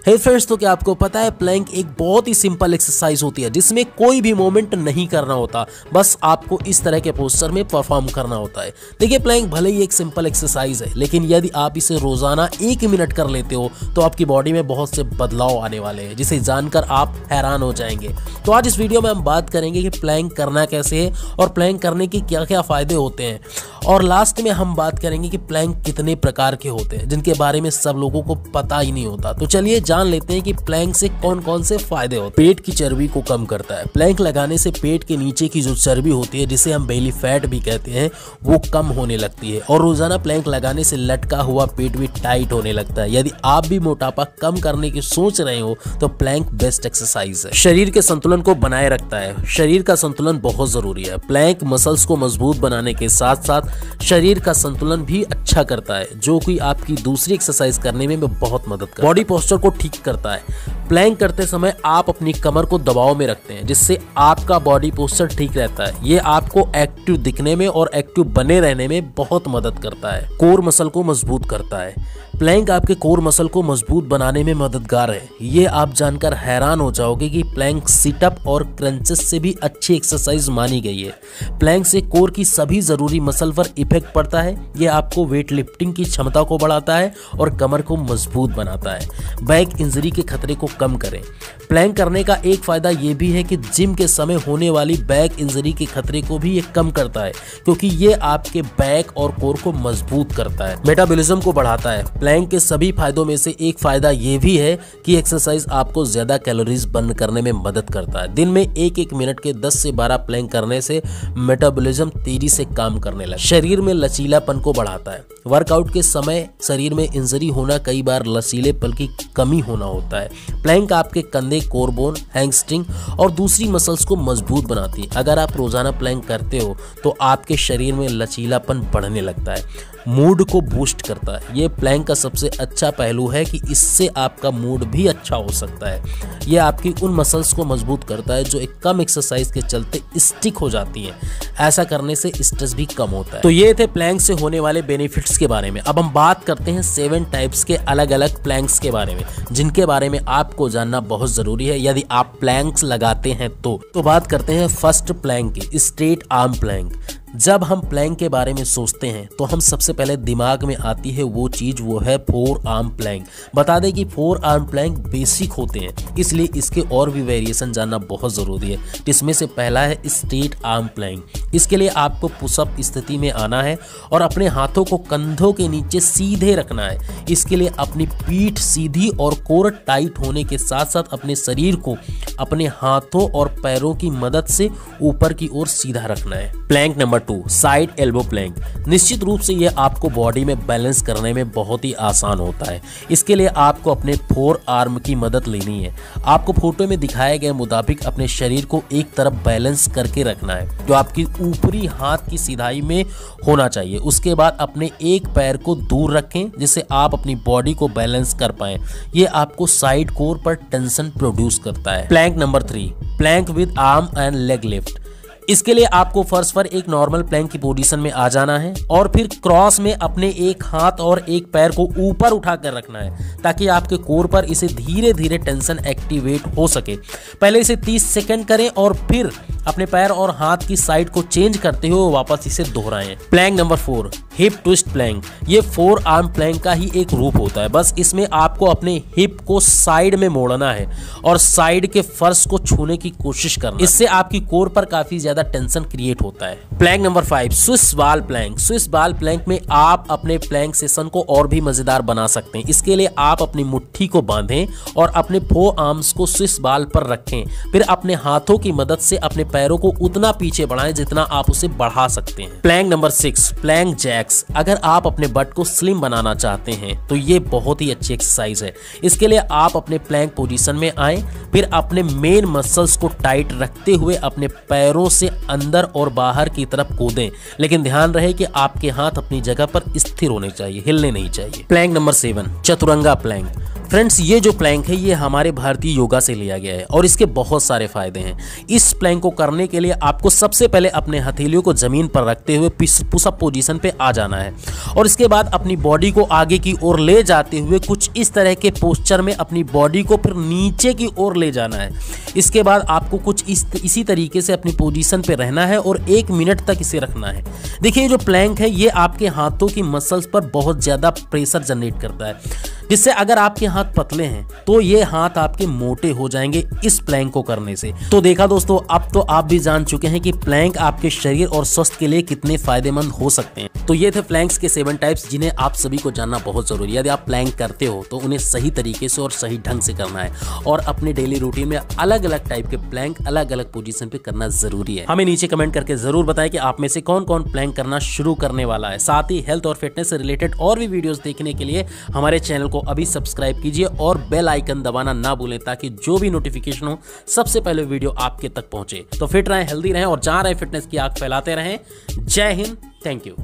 हे friends, तो क्या आपको पता है प्लैंक एक बहुत ही सिंपल एक्सरसाइज होती है जिसमें कोई भी मूवमेंट नहीं करना होता, बस आपको इस तरह के पोस्चर में परफॉर्म करना होता है। देखिए, प्लैंक भले ही एक सिंपल एक्सरसाइज है, लेकिन यदि आप इसे रोजाना 1 मिनट कर लेते हो तो आपकी बॉडी में बहुत से बदलाव आने वाले हैं, जिसे जानकर आप हैरान हो जाएंगे। तो आज इस वीडियो में हम बात करेंगे कि प्लैंक करना कैसे है और प्लैंक करने के क्या क्या फायदे होते हैं, और लास्ट में हम बात करेंगे कि प्लैंक कितने प्रकार के होते हैं जिनके बारे में सब लोगों को पता ही नहीं होता। तो चलिए जान लेते हैं कि प्लैंक से कौन कौन से फायदे होते हैं। पेट की चर्बी को कम करता है। प्लैंक लगाने से पेट के नीचे की जो चर्बी होती है, जिसे हम बेली फैट भी कहते हैं, वो कम होने लगती है, और रोजाना प्लैंक लगाने से लटका हुआ पेट भी टाइट होने लगता है। यदि आप भी मोटापा कम करने की सोच रहे हो तो प्लैंक बेस्ट एक्सरसाइज है। शरीर के संतुलन को बनाए रखता है। शरीर का संतुलन बहुत जरूरी है। प्लैंक मसल्स को मजबूत बनाने के साथ साथ शरीर का संतुलन भी अच्छा करता है, जो कि आपकी दूसरी एक्सरसाइज करने में बहुत मदद करता है। बॉडी पोस्चर को ठीक करता है। प्लैंक करते समय आप अपनी कमर को दबाव में रखते हैं, जिससे आपका बॉडी पोस्चर ठीक रहता है। ये आपको एक्टिव दिखने में और एक्टिव बने रहने में बहुत मदद करता है। कोर मसल को मजबूत करता है। प्लैंक आपके कोर मसल को मजबूत बनाने में मददगार है। ये आप जानकर हैरान हो जाओगे कि प्लैंक सिटअप और क्रंचेस से भी अच्छी एक्सरसाइज मानी गई है। प्लैंक से कोर की सभी जरूरी मसल पर इफेक्ट पड़ता है। ये आपको वेट लिफ्टिंग की क्षमता को बढ़ाता है और कमर को मजबूत बनाता है। बैक इंजरी के खतरे को कम करें। प्लैंक करने का एक फायदा ये भी है कि जिम के समय होने वाली बैक इंजरी के खतरे को भी ये कम करता है, क्योंकि ये आपके बैक और कोर को मजबूत करता है। मेटाबॉलिज्म को बढ़ाता है। प्लैंक के सभी फायदों में से एक फायदा ये भी है कि एक्सरसाइज आपको ज्यादा कैलोरीज बर्न करने में मदद करता है। दिन में 1-1 मिनट के 10 से 12 प्लैंक करने से मेटाबॉलिज्म तेजी से काम करने लगता है। शरीर में लचीलापन को बढ़ाता है। वर्कआउट के समय शरीर में इंजरी होना कई बार लचीलेपन की कमी होना होता है। प्लैंक आपके कंधे, कोर बोन, हैमस्ट्रिंग और दूसरी मसल्स को मजबूत बनाती है। अगर आप रोजाना प्लैंक करते हो तो आपके शरीर में लचीलापन बढ़ने लगता है। मूड को बूस्ट करता है। ये प्लैंक का सबसे अच्छा पहलू है कि इससे आपका मूड भी अच्छा हो सकता है। ये आपकी उन मसल्स को मजबूत करता है जो एक कम एक्सरसाइज के चलते स्टिक हो जाती हैं। ऐसा करने से स्ट्रेस भी कम होता है। तो ये थे प्लैंक से होने वाले बेनिफिट्स के बारे में। अब हम बात करते हैं 7 टाइप्स के अलग अलग प्लैंक्स के बारे में, जिनके बारे में आपको जानना बहुत जरूरी है यदि आप प्लैंक्स लगाते हैं तो बात करते हैं फर्स्ट प्लैंक की, स्ट्रेट आर्म प्लैंक। जब हम प्लैंक के बारे में सोचते हैं तो हम सबसे पहले दिमाग में आती है वो चीज, वो है 4 आर्म प्लैंक। बता दें कि 4 आर्म प्लैंक बेसिक होते हैं, इसलिए इसके और भी वेरिएशन जानना बहुत जरूरी है। जिसमें से पहला है स्ट्रेट आर्म प्लैंक। इसके लिए आपको पुशअप स्थिति में आना है और अपने हाथों को कंधों के नीचे सीधे रखना है। इसके लिए अपनी पीठ सीधी और कोर टाइट होने के साथ साथ अपने शरीर को अपने हाथों और पैरों की मदद से ऊपर की ओर सीधा रखना है। Plank number 2, side elbow plank. निश्चित रूप से यह आपको बॉडी में बैलेंस करने में बहुत ही आसान होता है। इसके लिए आपको अपने 4 आर्म की मदद लेनी है। आपको फोटो में दिखाए गए मुताबिक अपने शरीर को एक तरफ बैलेंस करके रखना है, जो आपकी ऊपरी हाथ की सीधाई में होना चाहिए। उसके बाद अपने एक पैर को दूर रखें, जिससे आप अपनी बॉडी को बैलेंस कर पाएं। यह आपको साइड कोर पर टेंशन प्रोड्यूस करता है। Plank number 3, plank with arm and leg lift. इसके लिए आपको फर्श पर एक नॉर्मल प्लैंक की पोजीशन में आ जाना है और फिर क्रॉस में अपने एक हाथ और एक पैर को ऊपर उठाकर रखना है, ताकि आपके कोर पर इसे धीरे धीरे टेंशन एक्टिवेट हो सके। पहले इसे 30 सेकंड करें और फिर अपने पैर और हाथ की साइड को चेंज करते हुए वापस इसे दोहराएं। Plank number 4, hip twist plank. ये 4 आर्म प्लैंक का ही एक रूप होता है। बस इसमें आपको अपने हिप को साइड में मोड़ना है और साइड के फर्श को छूने की कोशिश करना। इससे आपकी कोर पर काफी ज्यादा टेंशन क्रिएट होता है। प्लैंक नंबर 5, स्विस बाल प्लैंक। स्विस बाल प्लैंक में आप अपने प्लैंक सेशन को और भी मजेदार बना सकते हैं। इसके लिए आप अपनी मुट्ठी को बांधें और अपने 4 आर्म्स को स्विस बाल पर रखें। फिर अपने हाथों की मदद से अपने पैरों को उतना पीछे बढ़ाएं जितना आप उसे बढ़ा सकते हैं। Plank number 6, plank jacks. अगर आप अपने बट को स्लिम बनाना चाहते हैं तो ये बहुत ही अच्छी एक्सरसाइज है। इसके लिए आप अपने प्लैंक पोजीशन में आएं, फिर अपने मेन मसल्स को टाइट रखते हुए अपने पैरों से अंदर और बाहर की तरफ कूदें, लेकिन ध्यान रहे कि आपके हाथ अपनी जगह पर स्थिर होने चाहिए, हिलने नहीं चाहिए। Plank number 7, Chaturanga plank. Friends, ये जो प्लैंक है ये हमारे भारतीय योगा से लिया गया है और इसके बहुत सारे फायदे हैं। इस प्लैंक को करने के लिए आपको सबसे पहले अपने हथेलियों को जमीन पर रखते हुए पुशअप पोजीशन पे आ जाना है और इसके बाद अपनी बॉडी को आगे की ओर ले जाते हुए कुछ इस तरह के पोस्चर में अपनी बॉडी को फिर नीचे की ओर ले जाना है। इसके बाद आपको कुछ इसी तरीके से अपनी पोजीशन पे रहना है और 1 मिनट तक इसे रखना है। देखिए ये जो प्लैंक है ये आपके हाथों की मसल्स पर बहुत ज़्यादा प्रेशर जनरेट करता है, जिससे अगर आपके हाथ पतले हैं तो ये हाथ आपके मोटे हो जाएंगे इस प्लैंक को करने से। तो देखा दोस्तों, अब तो आप भी जान चुके हैं कि प्लैंक आपके शरीर और स्वास्थ्य के लिए कितने फायदेमंद हो सकते हैं। तो ये थे प्लैंक्स के 7 टाइप्स जिन्हें आप सभी को जानना बहुत जरूरी है। यदि आप प्लैंक करते हो तो उन्हें सही तरीके से और सही ढंग से करना है और अपने डेली रूटीन में अलग अलग टाइप के प्लैंक अलग अलग पोजीशन पे करना जरूरी है। हमें नीचे कमेंट करके जरूर बताएं कि आप में से कौन कौन प्लैंक करना शुरू करने वाला है। साथ ही हेल्थ और फिटनेस से रिलेटेड और भी वीडियोस देखने के लिए हमारे चैनल को अभी सब्सक्राइब कीजिए और बेल आइकन दबाना ना भूलें ताकि जो भी नोटिफिकेशन हो सबसे पहले वीडियो आपके तक पहुंचे। तो फिट रहें, हेल्दी रहें और जहां रहें फिटनेस की आग फैलाते रहें। जय हिंद, थैंक यू।